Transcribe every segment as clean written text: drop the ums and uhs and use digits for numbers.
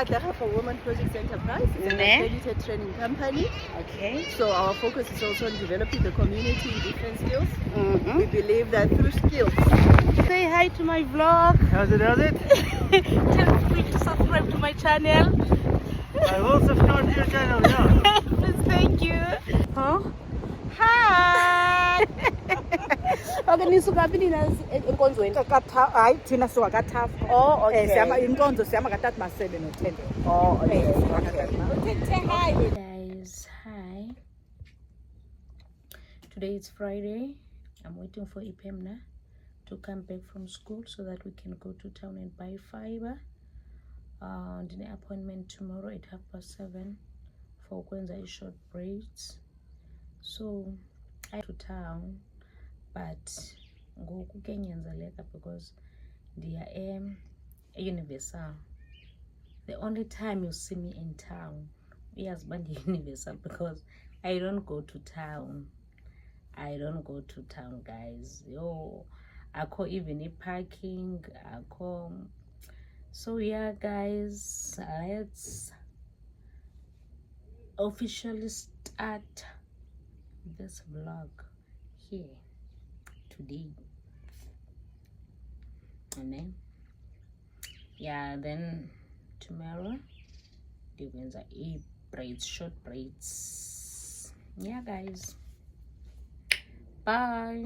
Atlaha for Women Project Enterprise. It's an accredited training company. Okay. So our focus is also on developing the community in different skills. We believe that through skills. Say hi to my vlog. How's it? Tell people to subscribe to my channel. I will subscribe to your channel, yeah. Please, thank you. Huh? Hi. Okay, nisuka phi nina enkonzweni? Hayi thina siwa kaThafu. Oh, okay. Siyama inkonzo siyama kaTata Masebe noThendo. Oh, okay. Say hi. Guys, hi. Today is Friday. I'm waiting for Ipemna to come back from school so that we can go to town and buy fiber. And an appointment tomorrow at 7:30 for Kwenza short braids. So I to town, but go later because they are Universal. The only time you see me in town is Universal because I don't go to town. I don't go to town, guys. Yo, I call even a parking. I call. So yeah, guys, let's officially start this vlog here today. And then yeah, then tomorrow the ones are braids, short braids. Yeah, guys, bye.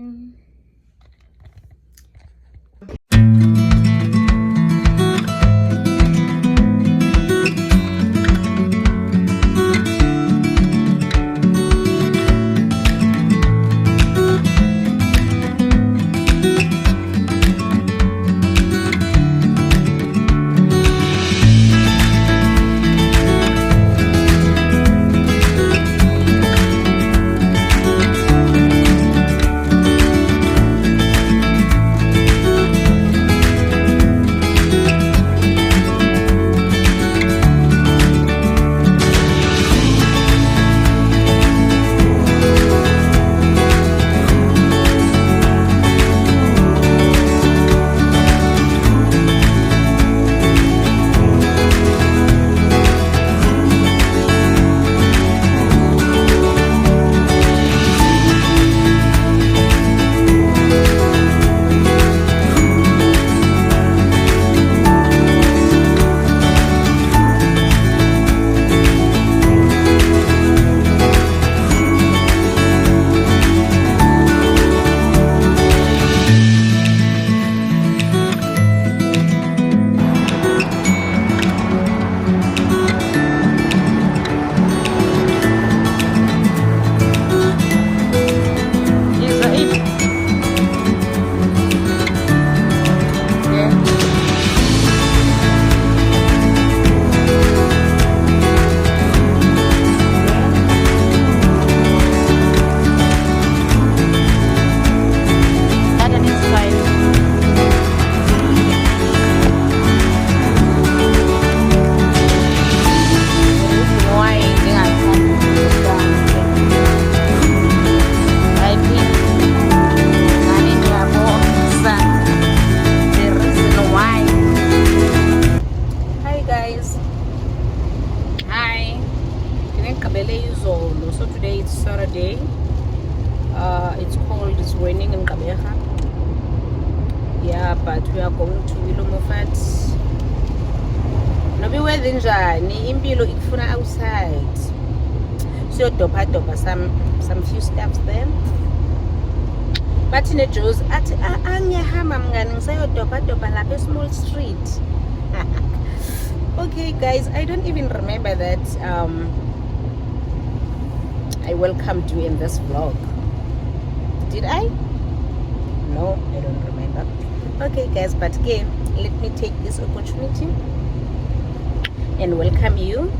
So today it's Saturday. It's cold, it's raining in Gqeberha. Yeah, but we are going to Willow Moffat. Nobi weather njani impilo ikufuna outside. So dopa some few steps there. But in the Joes at angiyahamba mngani ngisayodopa lapha small street. Okay guys, I don't even remember that I welcomed you in this vlog. Did I? No, I don't remember. Okay guys, but again, let me take this opportunity and welcome you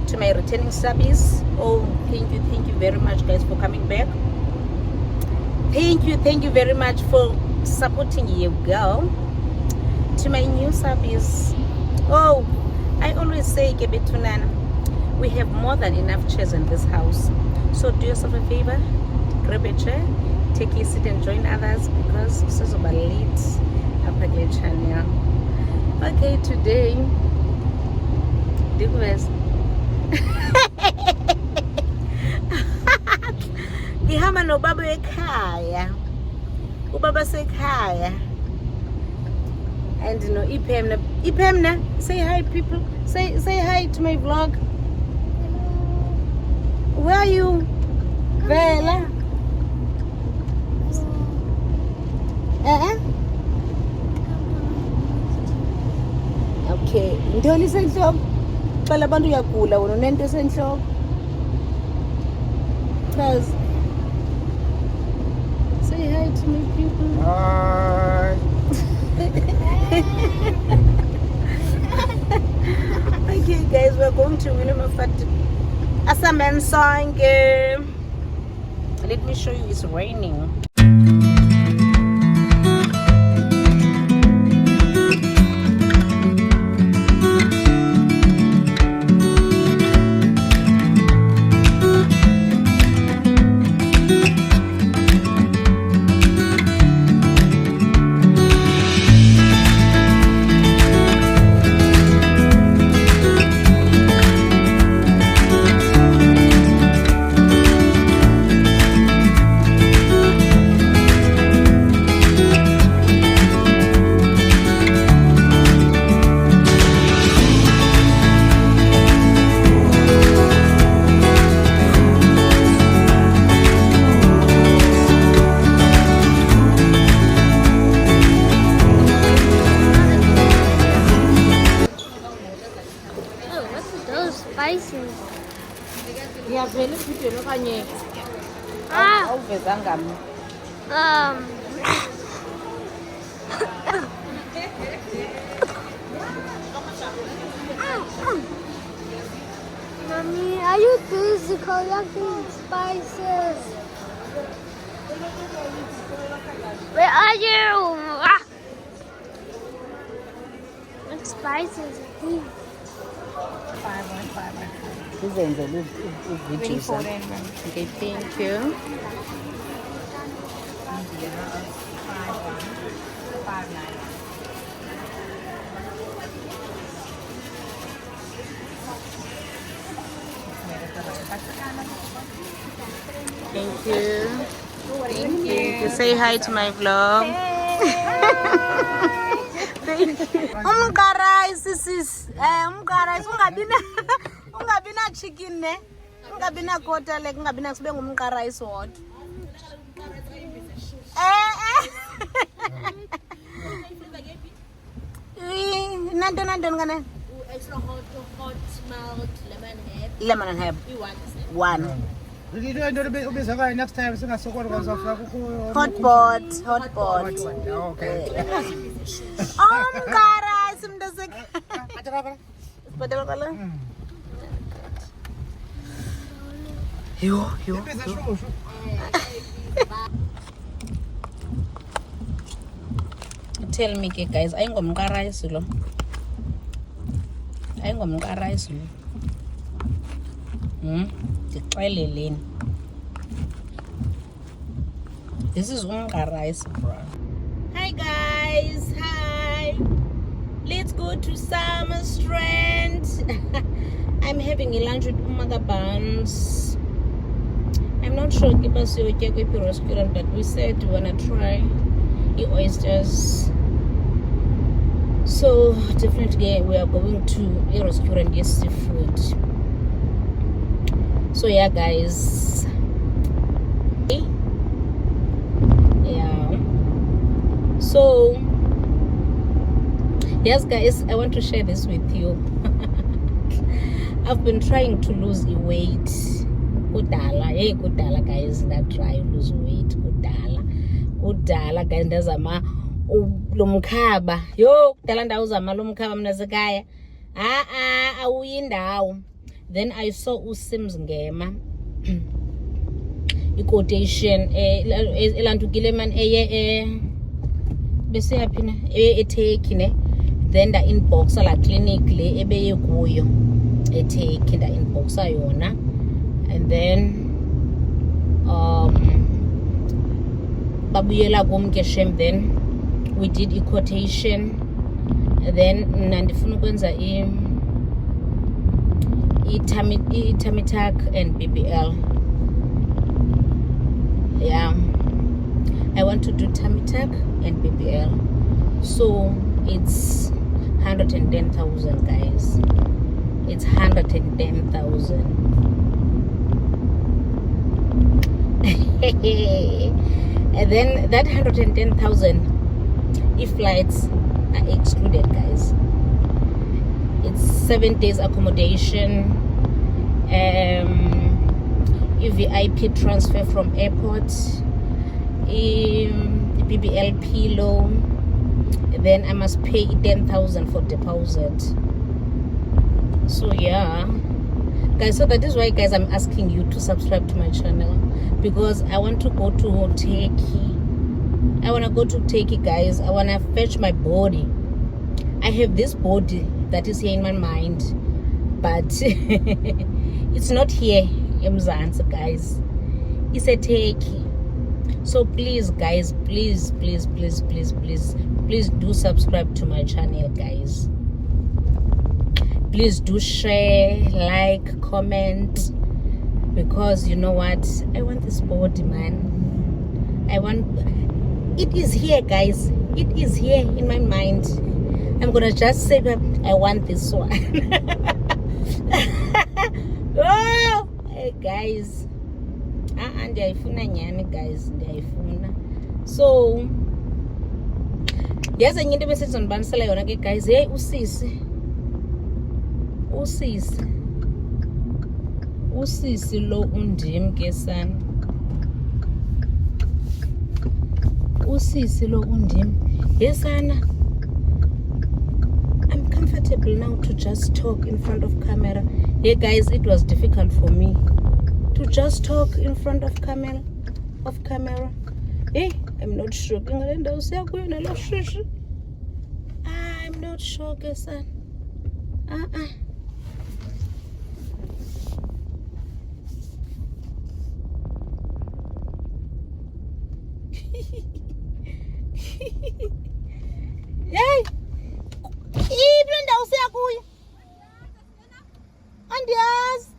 to my returning subbies. Oh, thank you very much guys for coming back. Thank you very much for supporting your girl. To my new subbies, oh, I always say Kebetunana, we have more than enough chairs in this house, so do yourself a favor, grab a chair, take a seat and join others because this is about late Apagay channel. Okay, today Uveza. Ngihamba nobaba ekhaya. Ubaba sekhaya. And no Ipemna. Ipemna, say hi people. Say hi to my vlog. Where are you? Vela. Okay. Ntoni senhloko? Qala abantu uyagula wena unento senhloko. Cuz say hi to my people. Hi. Okay guys, we're going to Winnemafati Asaman song. Let me show you, it's raining. Spices. Yeah, vele video lokanye. Ah, Awuvezanga. Mommy, are you busy collecting spices? Where are you? Ah. What spices are these? Uzenzele videos. Okay, thank you. Thank you. Thank you. Say hi to my vlog. Thank you. Umkarai sis. Umkarai ungabina chicken ne. Ungabina quarter leg, ungabina sibe ngumkarai sodwa. Nanto ngane. Extra hot melt Lemon and herb. You want One. Next time, Hot pot. Okay. Umkarai simdasek. Padahal kala. Yo. Tell me guys, ayingomkarai lo. Ayingomkarai lo. Ndixeleleni. This is umkarai bro. Hi guys, hi. Let's go to Summer Strand. I'm having a lunch with Umaga Buns. I'm not sure if we restaurant, but we said we wanna try the oysters. So definitely we are going to a restaurant, yes, seafood. So yeah guys. Yeah. So yes guys, I want to share this with you. I've been trying to lose weight. Kudala guys, that try to lose weight. Kudala guys, ndazama lomkhaba. Yo, kudala ndawuzama lomkhaba mina sekaya. Awuyindawo. Then I saw uSims Ngema. I-quotation elandukile man bese yaphina eTurkey ne. Then the inbox la clinic le ebeye kuyo eTurkey the inbox ayona. And then babuyela kumkeshem. Then we did a quotation. And then nandifuna ukwenza Tamitag and BBL. Yeah, I want to do Tamitag and BBL. So it's 110,000, guys. It's 110,000. And then that 110,000, if flights are excluded, guys, it's 7 days accommodation, VIP transfer from airport, BBL pillow. Then I must pay 10,000 for deposit. So yeah, guys, so that is why, guys, I'm asking you to subscribe to my channel, because I want to go to Turkey. I want to go to Turkey, guys. I want to fetch my body. I have this body that is here in my mind, but it's not here in Mzansi, guys. It's a Turkey. So please, guys, please do subscribe to my channel, guys. Please do share, like, comment, because you know what, I want this body, man. It is here, guys. It is here in my mind. I'm gonna just say that I want this one. Oh, hey, guys. Ndiyayifuna nyani, guys, ndiyayifuna. So yazi enye into besizonibanisela yona ke, guys. Hey, usisi lo undim ke sana. Usisi lo undim. Yes, Anna. I'm comfortable now to just talk in front of camera. Hey, guys, it was difficult for me to just talk in front of camera. Hey, I'm not sure. I'm not sure, guys. Hey, even though say kuya andiyazi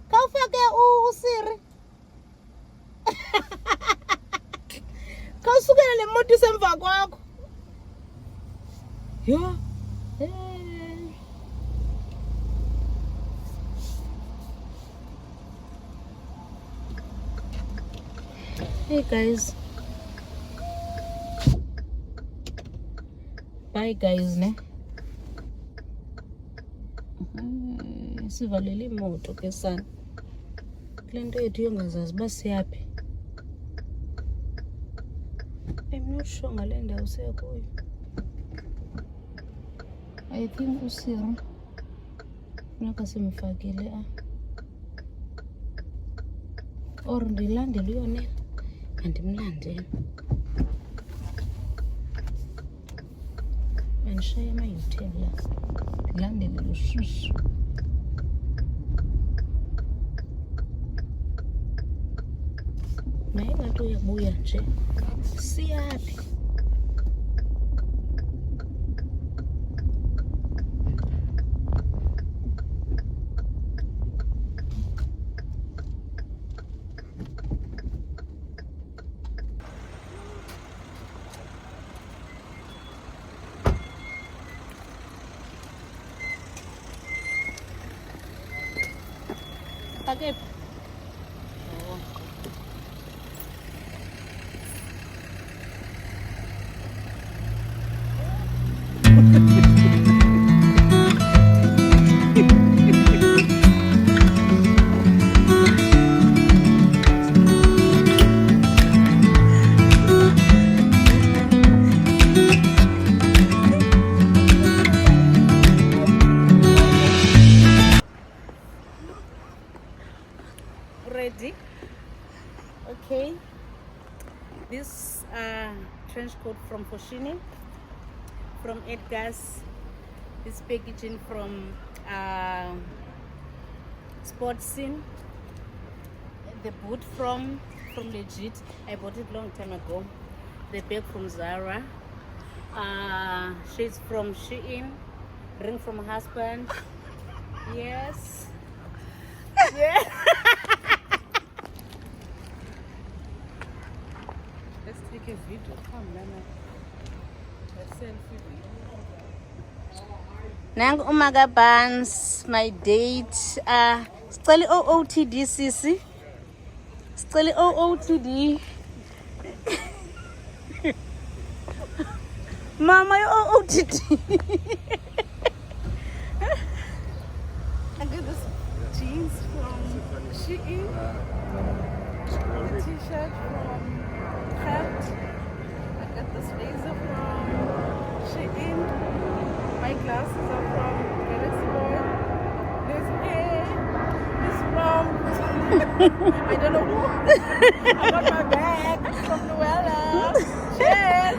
kawufake usiri kawusukela le moto isemva kwakho yo. Hey, guys. Bye, guys, ne? Sivalele imoto ke sana. Kule nto yethu yongazazi uba siyaphi. I'm not sure ngale ndawo siya kuyo. I think usiro funeka simfakile or ndilandele uyonela andimlandele. Andishaye ama-U-turn la ndilandele lushushu. Naye ngathi uyabuya nje, siyaphi? Okay. Ready? Okay. This trench coat from Foschini, from Edgar's. This packaging from Sportscene. The boot from Legit. I bought it long time ago. The bag from Zara. Shades from Shein. Ring from husband. Yes. Let's take a video. Come, Lana. A selfie video. Nangu umaga buns, my date. Sicela OOTD sisi. Sicela OOTD. Mama, you OOTD. I got this jeans from Shein. The t-shirt from Cat. I got this blazer from Shein. My glasses are from Galaxy Boy. This from I don't know who. I got my bag from Luella. Cheers.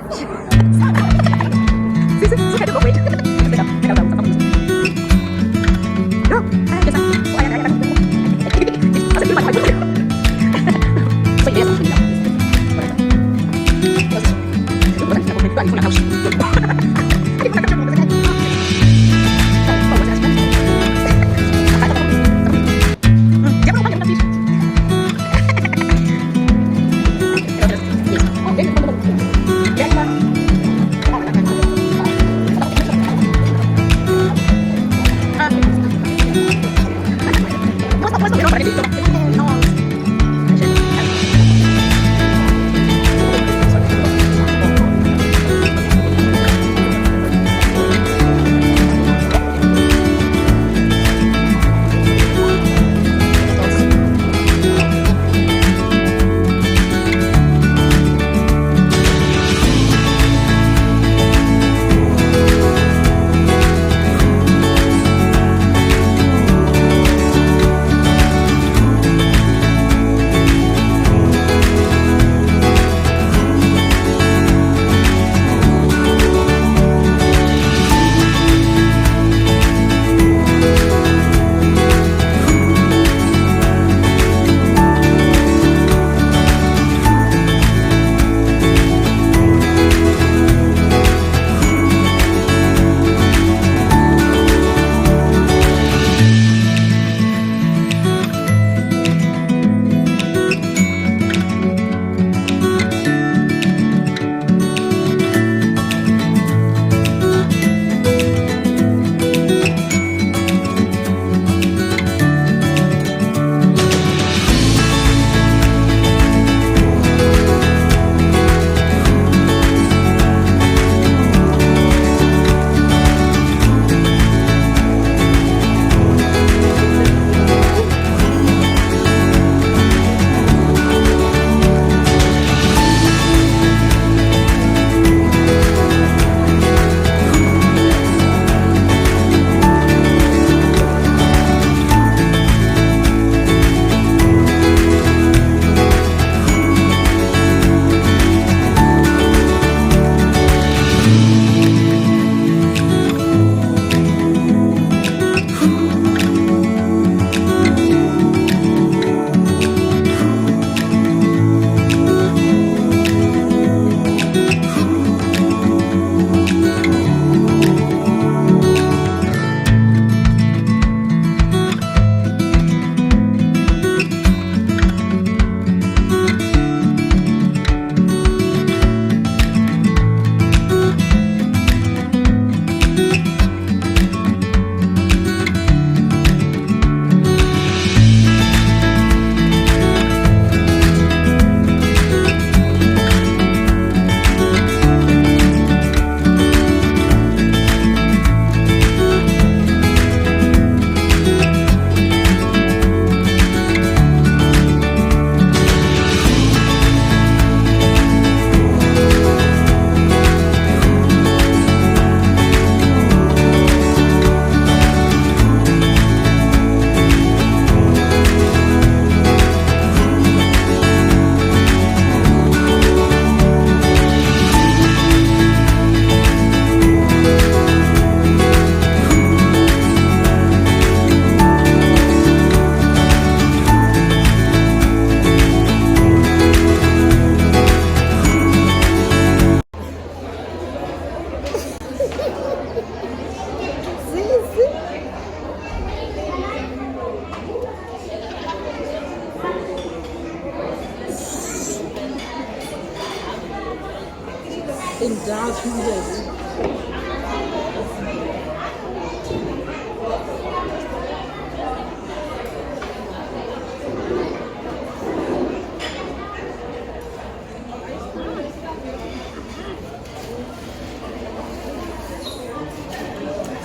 indulge.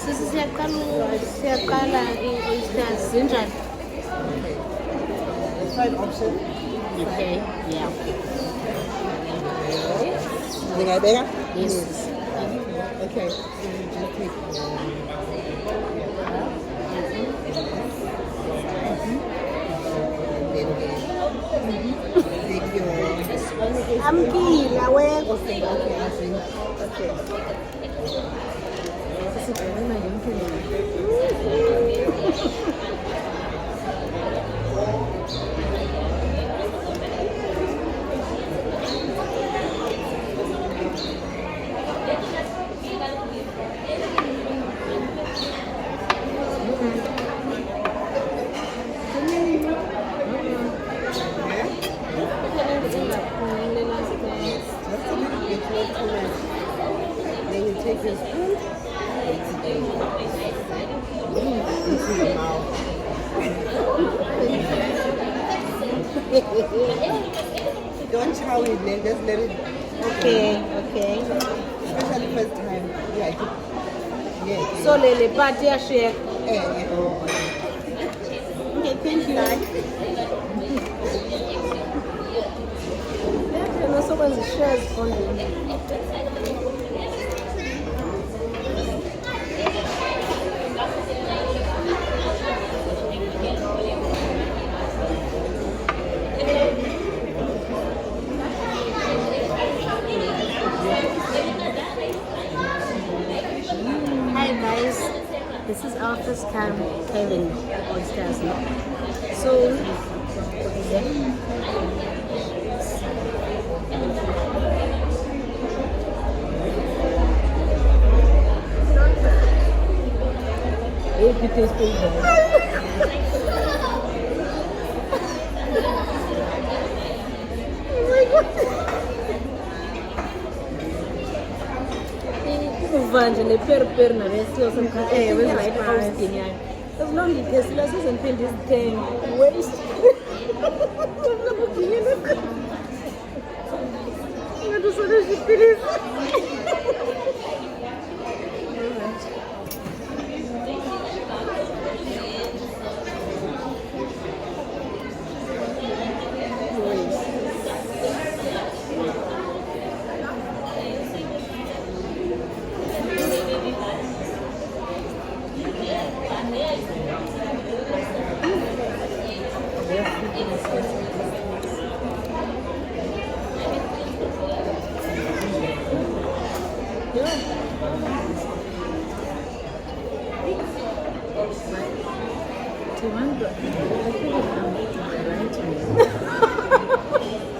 Sisi siyaqala i-oysters zinjani? Fine option. Okay, yeah. Ngingayibeka? Yes. Okay. So you just take take your Amkile awekho. okay, I see. Okay. Sibhekana yonke le. Just a little bit more tomato. Then you take your spoon into your mouth. Don't chow it, man. Just let it. Okay, okay. Especially first time. Yeah. So le part iyashiyeka. Yeah. Okay, thank you. Nasokwenza i-shares online. Hi guys, this is our first time having oysters. So, If it is too bad. uvanje neperiperi nabesilo Eh, with my fries. somkhathi ezinondithesile sezendiphinde izithenge waste ngathi usonesha ipilisi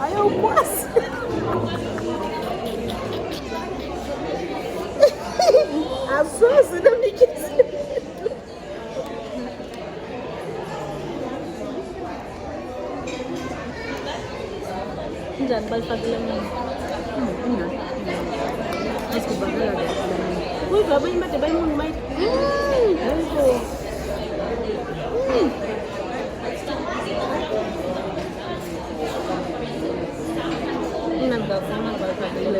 ayokwazi asoze namikisi njani balifakile mina kuyiva bayimade bayimungumayide ayiko mnandi kakhulu balifakile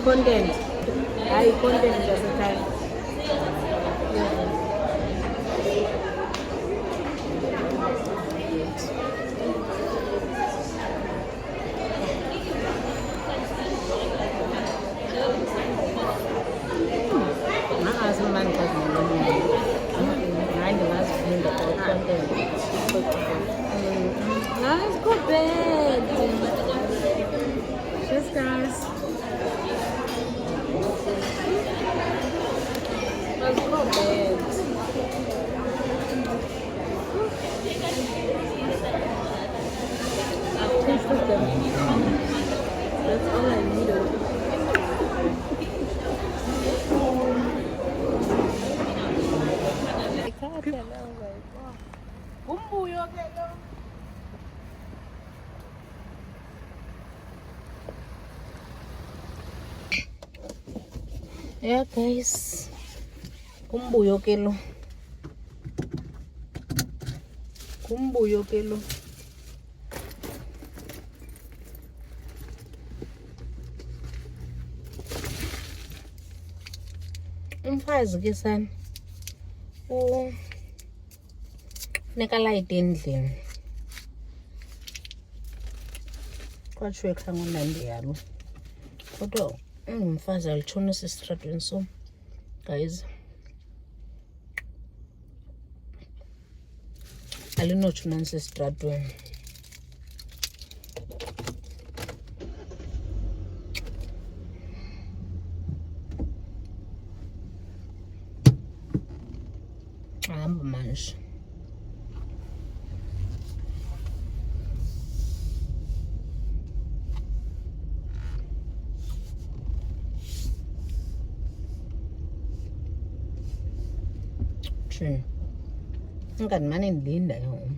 content. High content at the time. Let's go bed. I've tasted them. That's all I needed. Yeah, guys. Kumbuyo kelo. Kumbuyo kelo. Umfazi ke sana funeka layite endlini kwathiwe khanga unandi yalo kodwa ungumfazi alitshonisa esitratweni. So guys, alinotshonisa esitratweni. Ahamba manje. Ngani ndilinda yona.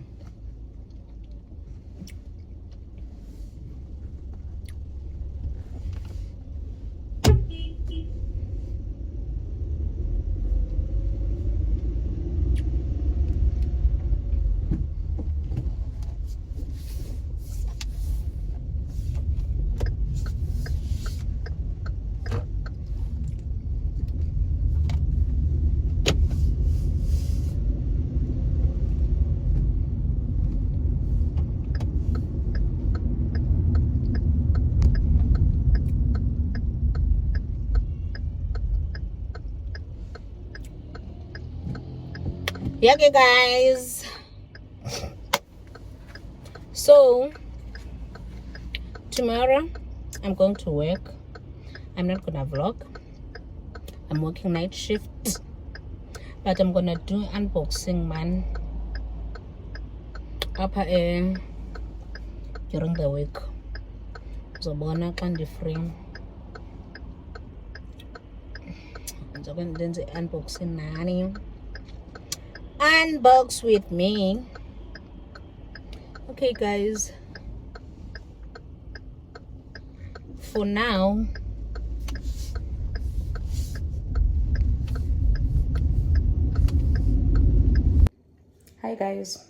Yeah, okay, guys. So tomorrow I'm going to work. I'm not gonna vlog. I'm working night shift, but I'm gonna do unboxing, man. Upper air during the week. So bona candy free. So then the unboxing nani. Unbox with me. Okay, guys. For now, hi guys.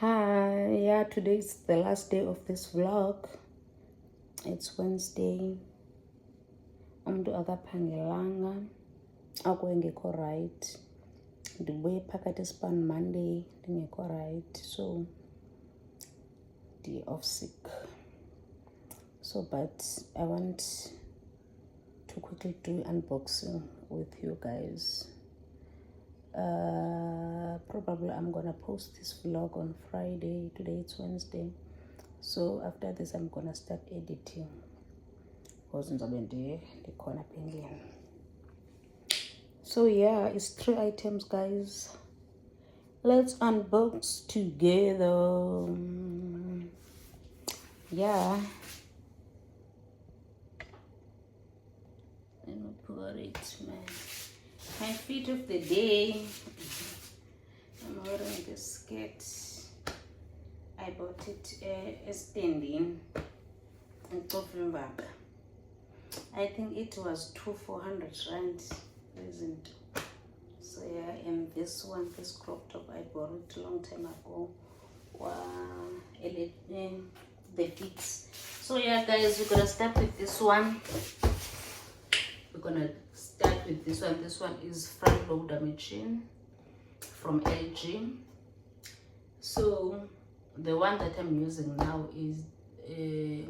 Hi, yeah, today is the last day of this vlog. It's Wednesday. Umntu akaphangelanga akungekho right. Ndibuye phakathi espan Monday ndingekho right, so the off sick. So but I want to quickly do unboxing with you guys. Probably I'm gonna post this vlog on Friday. Today it's Wednesday, so after this I'm gonna start editing because ndizobe ndikhona apha endlini. So yeah, it's 3 items, guys. Let's unbox together. Yeah. Let me put it, my fit of the day. I'm wearing this skirt. I bought it standing in Koffenbach. I think it was 400 rand. Isn't. So yeah, and this one, this crop top, I bought it a long time ago. Wow, the fits. So yeah, guys, we're gonna start with this one. We're gonna start with this one. This one is front loader machine from LG. So the one that I'm using now is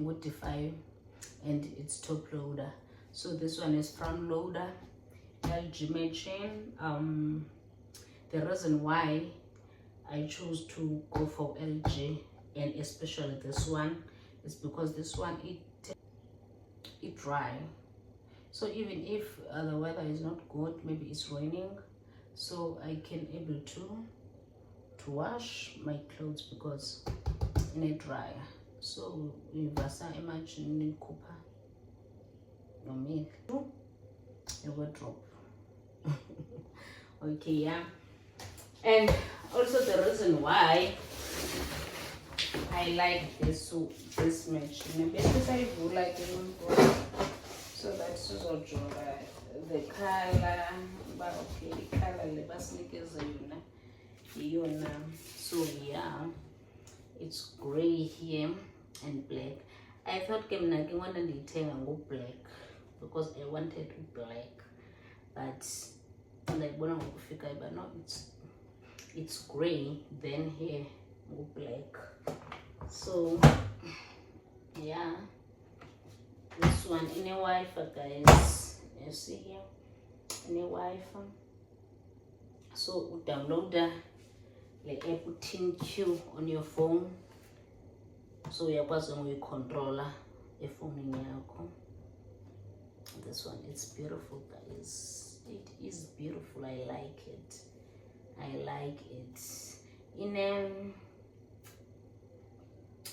Woodify, and it's top loader. So this one is front loader, LG machine. The reason why I chose to go for LG, and especially this one, is because this one it dry. So even if the weather is not good, maybe it's raining, so I can able to wash my clothes because in a dryer. So we vasa imagine kupa no milk a wardrobe. Okay, yeah. And also the reason why I like this match, maybe I do like it so that's also the color, but okay, the color the basket is so yeah, it's gray here and black. I thought I wanted to go black because I wanted black, but like when I figure, but no, it's gray, then here go black. So yeah, this one in a Wi-Fi, guys. You see here in a Wi-Fi. So you download the app ThinQ on your phone. So you have controller a phone in your. This one, it's beautiful, guys. It is beautiful. I like it. I like it. In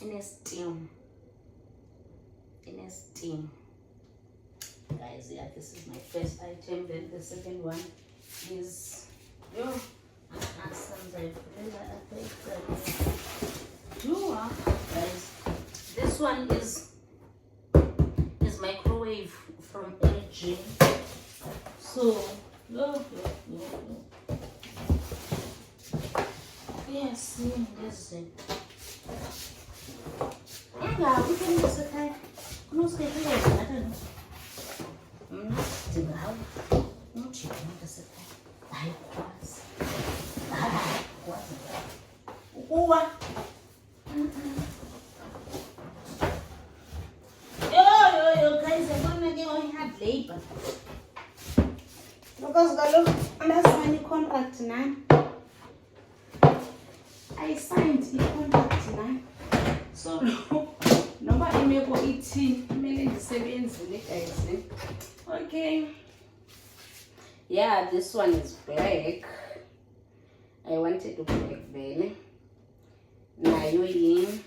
a steam. Guys, yeah, this is my first item. Then the second one is guys, this one is microwave from LG. So yes, this is it. Yeah, we can use it. No stay here. I don't know. No chicken. This is I was. Yo, guys, I'm gonna get on hard labor. Because that's my contract now. I signed the contract now. So noma imeko ithi kumele ngisebenzile guys. Okay. Yeah, this one is black. I wanted to black then. Nayo yini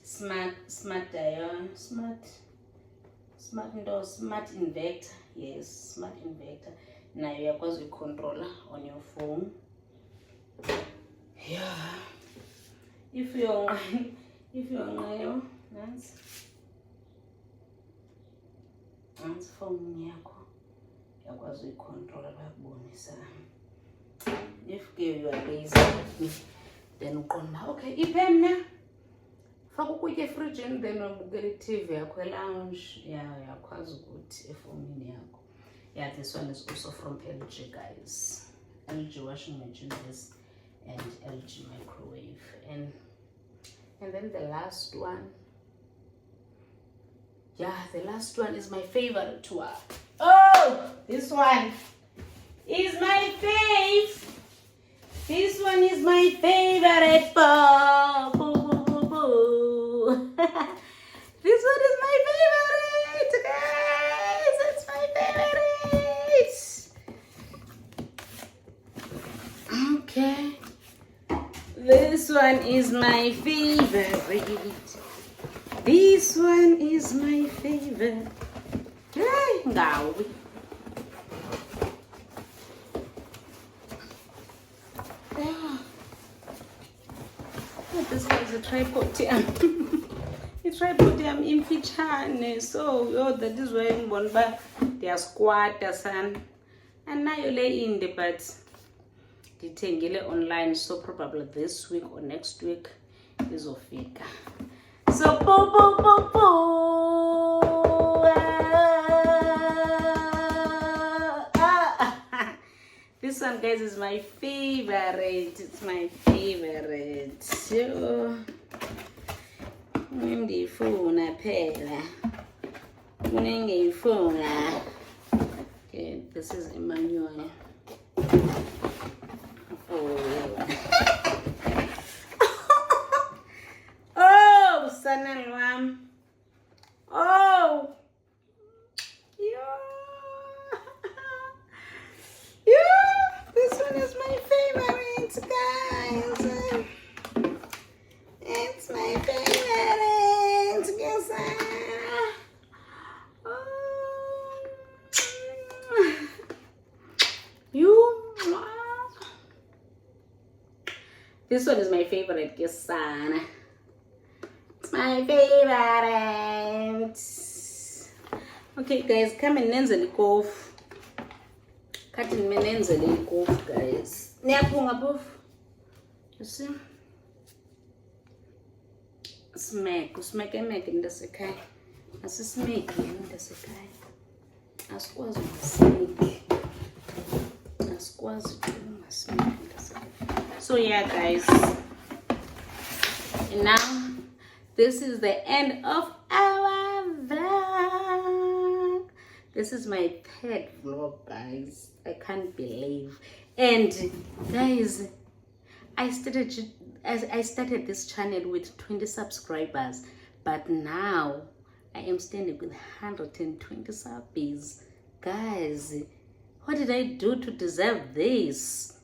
smart inverter. Yes, smart inverter. Now you have a controller on your phone. Yeah. If you're nice phone yakho yakwazi uyicontrola bakubonisa. If you are lazy like me, then uqonda okay ipen na faka ukutya efridge then ubukela iTV yakho lounge. Yeah, yakwazi ukuthi efonini yakho. Yeah, this one is also from LG, guys. LG washing machine this and LG microwave. And then the last one. Yeah, the last one is my favorite one. Oh, this one is my fave. This one is my favorite. This one is my favorite, guys. It's my favorite. Okay. This one is my favorite. This one is my favorite. Hey, now. This one is a tripodium. It's tripodium in Fichane. So, that is why I'm born by their squatter son. And now you lay in the bed. Ditengile online, so probably this week or next week is Ofika. So this one, guys, is my favorite. It's my favorite. So phone phela. Okay, this is Emmanuel. Oh, son and mom. Oh, yo. This one is my favorite, Kesana. It's my favorite. Okay, guys, come and nenze likofu. Cut in nenze likofu, guys. Niyapunga bofu. You see? Smack in the sekai. As a smack in the sekai. As was my snake. As was my snake. So yeah, guys. And now this is the end of our vlog. This is my third vlog, guys. I can't believe. And guys, I started this channel with 20 subscribers, but now I am standing with 120 subs. Guys, what did I do to deserve this?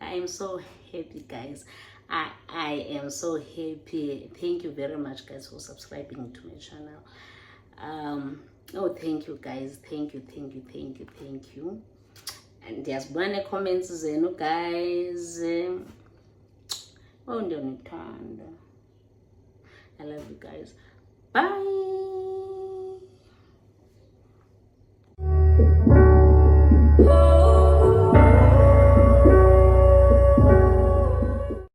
I am so happy, guys. I am so happy. Thank you very much, guys, for subscribing to my channel. Oh, thank you, guys. Thank you. And there's one comments, guys. Oh, I love you guys. Bye.